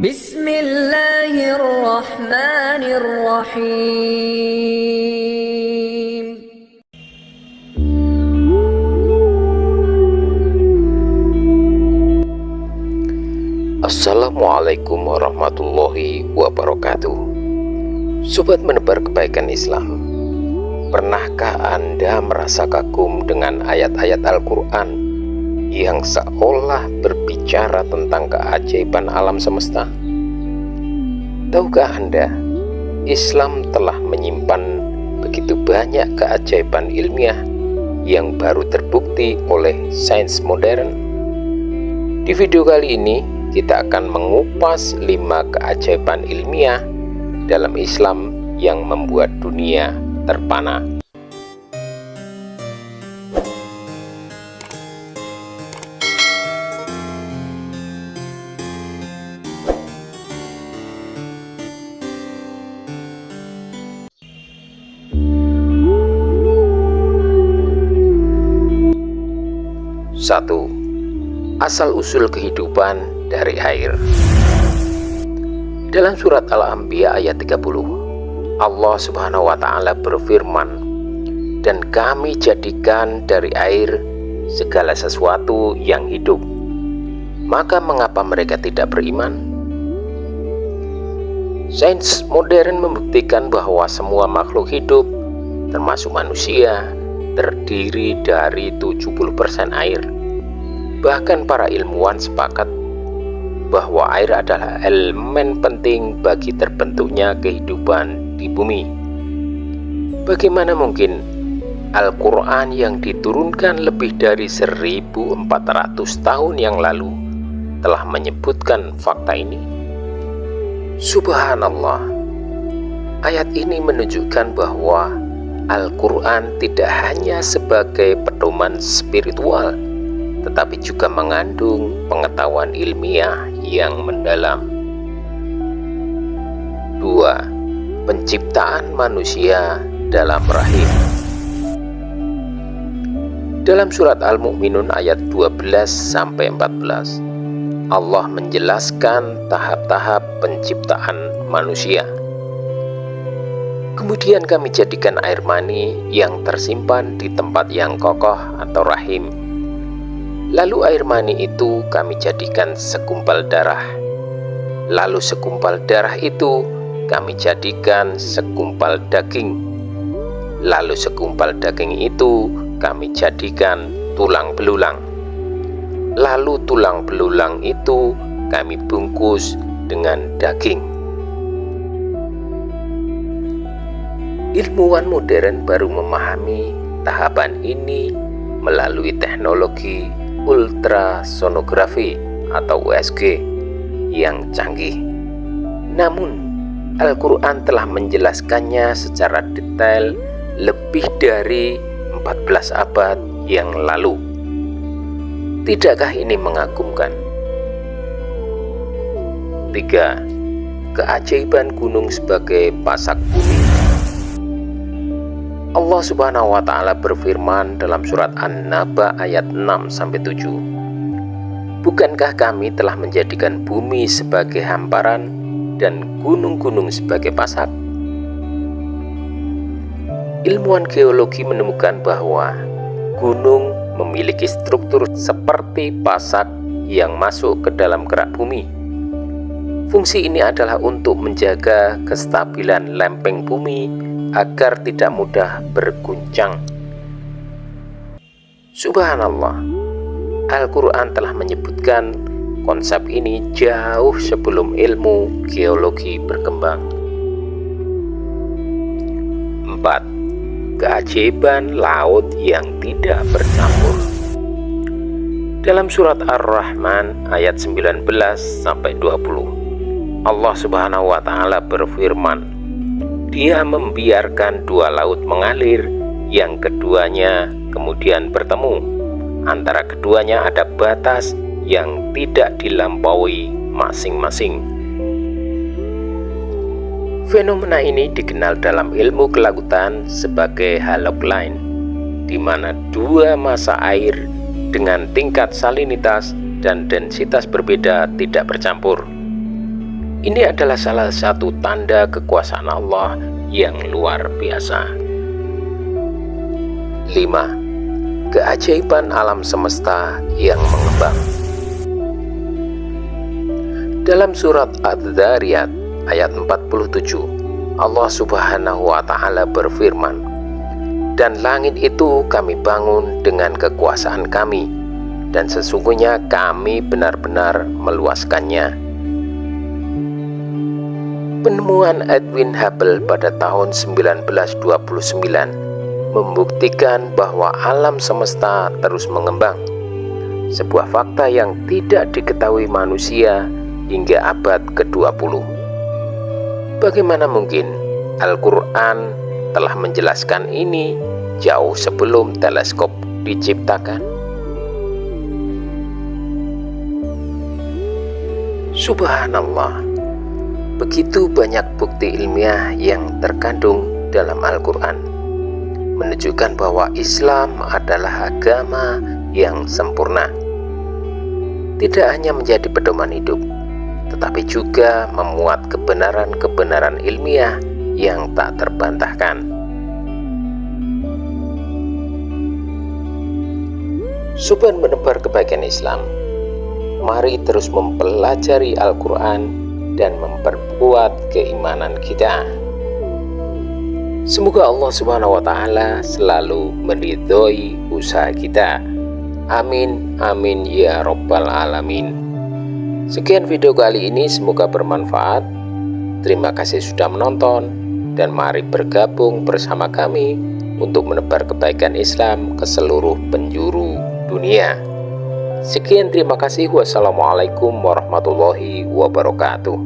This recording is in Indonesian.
Bismillahirrahmanirrahim. Assalamualaikum warahmatullahi wabarakatuh. Sobat menebar kebaikan Islam, pernahkah Anda merasa kagum dengan ayat-ayat Al-Quran yang seolah berbicara tentang keajaiban alam semesta? Tahukah Anda, Islam telah menyimpan begitu banyak keajaiban ilmiah yang baru terbukti oleh sains modern? Di video kali ini, kita akan mengupas 5 keajaiban ilmiah dalam Islam yang membuat dunia terpana. Satu, asal-usul kehidupan dari air. Dalam surat Al-Anbiya ayat 30, Allah Subhanahu wa Ta'ala berfirman, "Dan kami jadikan dari air segala sesuatu yang hidup. Maka mengapa mereka tidak beriman?" Sains modern membuktikan bahwa semua makhluk hidup, termasuk manusia, terdiri dari 70% air. Bahkan para ilmuwan sepakat bahwa air adalah elemen penting bagi terbentuknya kehidupan di bumi. Bagaimana mungkin Al-Quran yang diturunkan lebih dari 1400 tahun yang lalu telah menyebutkan fakta ini? Subhanallah, ayat ini menunjukkan bahwa Al-Quran tidak hanya sebagai pedoman spiritual, tetapi juga mengandung pengetahuan ilmiah yang mendalam. 2. Penciptaan manusia dalam rahim. Dalam surat Al-Mu'minun ayat 12-14, Allah menjelaskan tahap-tahap penciptaan manusia. Kemudian kami jadikan air mani yang tersimpan di tempat yang kokoh atau rahim. Lalu air mani itu kami jadikan segumpal darah. Lalu segumpal darah itu kami jadikan segumpal daging. Lalu segumpal daging itu kami jadikan tulang belulang. Lalu tulang belulang itu kami bungkus dengan daging. Ilmuwan modern baru memahami tahapan ini melalui teknologi ultrasonografi atau USG yang canggih. Namun, Al-Quran telah menjelaskannya secara detail lebih dari 14 abad yang lalu. Tidakkah ini mengagumkan? 3. Keajaiban gunung sebagai pasak bumi. Allah Subhanahu wa Ta'ala berfirman dalam surat An-Naba ayat 6-7, "Bukankah kami telah menjadikan bumi sebagai hamparan dan gunung-gunung sebagai pasak?" Ilmuwan geologi menemukan bahwa gunung memiliki struktur seperti pasak yang masuk ke dalam kerak bumi. Fungsi ini adalah untuk menjaga kestabilan lempeng bumi agar tidak mudah berguncang. Subhanallah, Al-Quran telah menyebutkan konsep ini jauh sebelum ilmu geologi berkembang. 4. Keajaiban laut yang tidak bercampur. Dalam surat Ar-Rahman ayat 19-20, Allah Subhanahu wa Ta'ala berfirman, "Dia membiarkan 2 laut mengalir, yang keduanya kemudian bertemu. Antara keduanya ada batas yang tidak dilampaui masing-masing." Fenomena ini dikenal dalam ilmu kelautan sebagai halok line, di mana 2 massa air dengan tingkat salinitas dan densitas berbeda tidak bercampur. Ini adalah salah satu tanda kekuasaan Allah yang luar biasa. 5. Keajaiban alam semesta yang mengembang. Dalam surat Adz-Dzariyat ayat 47, Allah Subhanahu wa Ta'ala berfirman, "Dan langit itu kami bangun dengan kekuasaan kami, dan sesungguhnya kami benar-benar meluaskannya." Penemuan Edwin Hubble pada tahun 1929 membuktikan bahwa alam semesta terus mengembang, sebuah fakta yang tidak diketahui manusia hingga abad ke-20. Bagaimana mungkin Al-Quran telah menjelaskan ini jauh sebelum teleskop diciptakan? Subhanallah, begitu banyak bukti ilmiah yang terkandung dalam Al-Quran, menunjukkan bahwa Islam adalah agama yang sempurna. Tidak hanya menjadi pedoman hidup, tetapi juga memuat kebenaran-kebenaran ilmiah yang tak terbantahkan. Supaya menebar kebaikan Islam, mari terus mempelajari Al-Quran dan memperkuat keimanan kita. Semoga Allah Subhanahu wa Ta'ala selalu meridhoi usaha kita. Amin, amin ya Rabbal Alamin. Sekian video kali ini, semoga bermanfaat. Terima kasih sudah menonton, dan mari bergabung bersama kami untuk menebar kebaikan Islam ke seluruh penjuru dunia. Sekian, terima kasih. Wassalamualaikum warahmatullahi wabarakatuh.